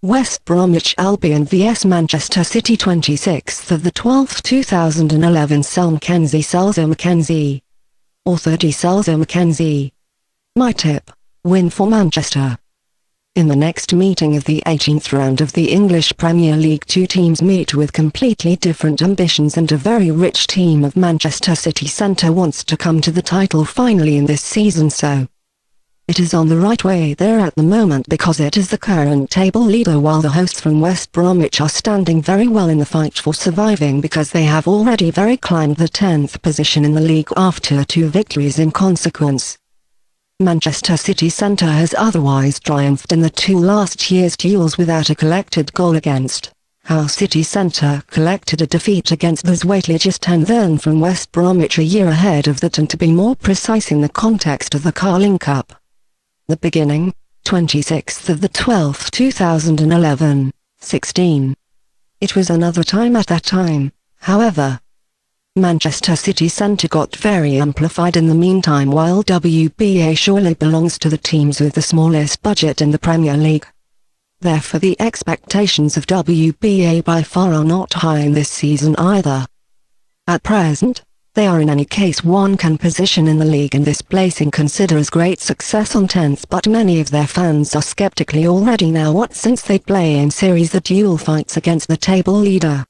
West Bromwich Albion vs Manchester City 26.12.2011 SelMcKenzie Selzer-McKenzie. Author D.Selzer-McKenzie. My tip: win for Manchester. In the next meeting of the 18th round of the English Premier League, two teams meet with completely different ambitions, and a very rich team of Manchester City centre wants to come to the title finally in this season, so it is on the right way there at the moment because it is the current table leader, while the hosts from West Bromwich are standing very well in the fight for surviving because they have already very climbed the 10th position in the league after 2 victories in consequence. Manchester City centre has otherwise triumphed in the 2 last year's duels without a collected goal against. How City centre collected a defeat against the Zweitligisten and then from West Bromwich a year ahead of that, and to be more precise in the context of the Carling Cup. The beginning, 26.12.2011, 16. It was another time at that time, however. Manchester City centre got very amplified in the meantime, while WBA surely belongs to the teams with the smallest budget in the Premier League. Therefore the expectations of WBA by far are not high in this season either. At present, they are in any case one can position in the league, and this placing considers great success on 10th, but many of their fans are skeptically already now since they play in series the duel fights against the table leader.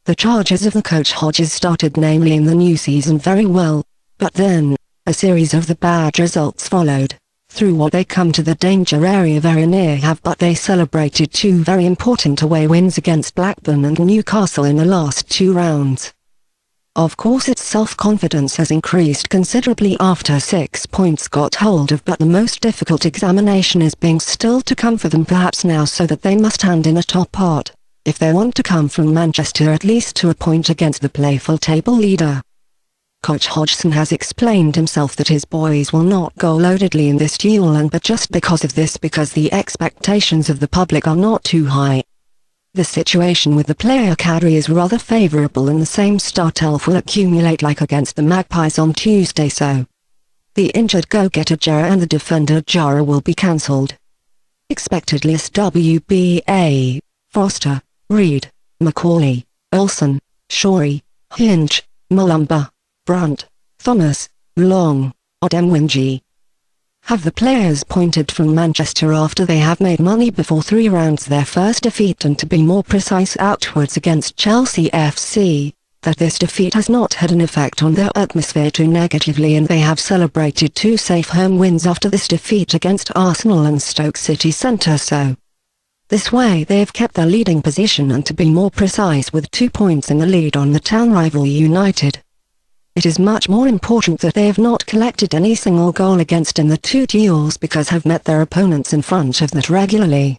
The charges of the coach Hodges started namely in the new season very well, but then, a series of the bad results followed, through what they come to the danger area very near have, but they celebrated 2 very important away wins against Blackburn and Newcastle in the last 2 rounds. Of course its self-confidence has increased considerably after 6 points got hold of, but the most difficult examination is being still to come for them perhaps now, so that they must hand in a top part, if they want to come from Manchester at least to a point against the playful table leader. Coach Hodgson has explained himself that his boys will not go loadedly in this duel, and but just because of this, because the expectations of the public are not too high. The situation with the player cadre is rather favourable, and the same start 11 will accumulate like against the Magpies on Tuesday, so the injured go-getter Jara and the defender Jara will be cancelled. Expected list: WBA, Foster, Reed, Macaulay, Olsen, Shorey, Hinge, Mulumba, Brunt, Thomas, Long, Odemwingie. Have the players pointed from Manchester after they have made money before 3 rounds their first defeat, and to be more precise outwards against Chelsea FC, that this defeat has not had an effect on their atmosphere too negatively, and they have celebrated 2 safe home wins after this defeat against Arsenal and Stoke City centre, so this way they've kept their leading position, and to be more precise with 2 points in the lead on the town rival United. It is much more important that they have not collected any single goal against in the 2 duels, because have met their opponents in front of that regularly.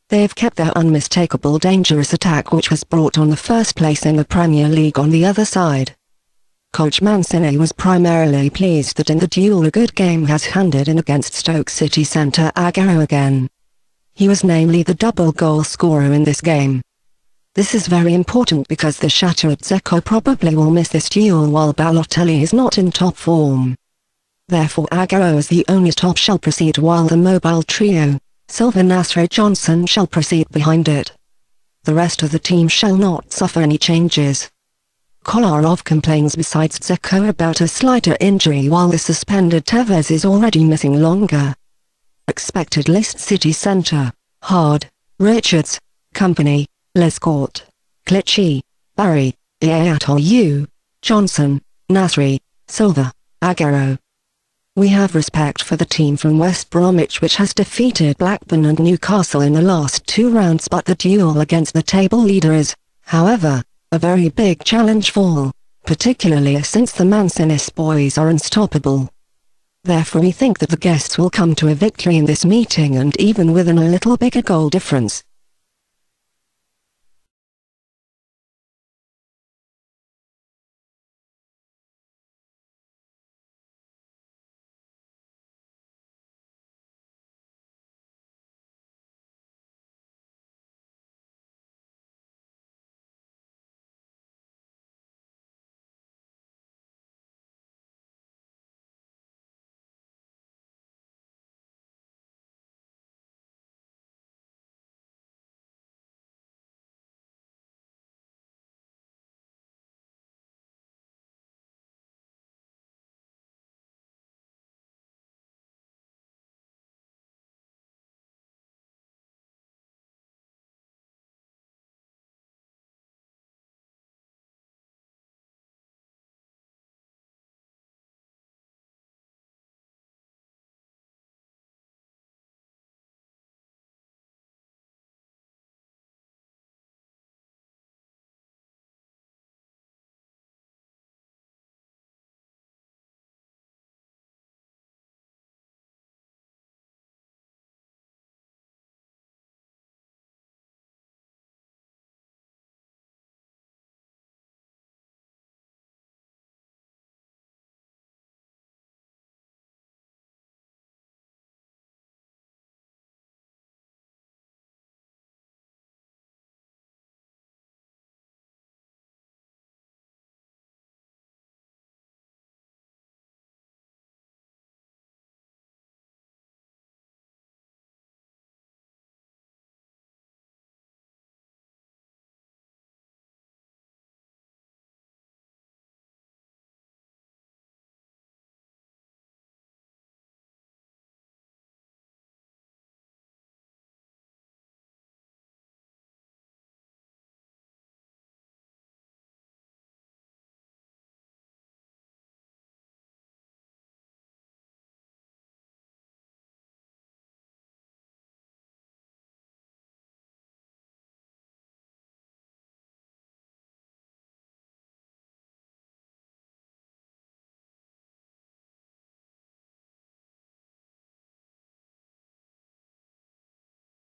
They have kept their unmistakable dangerous attack, which was brought on the first place in the Premier League on the other side. Coach Mancini was primarily pleased that in the duel a good game has handed in against Stoke City centre Aguero again. He was namely the double goal scorer in this game. This is very important because the shattered Dzeko probably will miss this duel, while Balotelli is not in top form. Therefore Aguero as the only top shall proceed, while the mobile trio, Silva, Nasri, Johnson, shall proceed behind it. The rest of the team shall not suffer any changes. Kolarov complains besides Dzeko about a slighter injury, while the suspended Tevez is already missing longer. Expected list: City centre, Hard, Richards, Company, Lescourt, Clichy, Barry, Iatolu, Johnson, Nasri, Silva, Aguero. We have respect for the team from West Bromwich, which has defeated Blackburn and Newcastle in the last 2 rounds, but the duel against the table leader is, however, a very big challenge for all, particularly since the Mancini's boys are unstoppable. Therefore we think that the guests will come to a victory in this meeting, and even within a little bigger goal difference.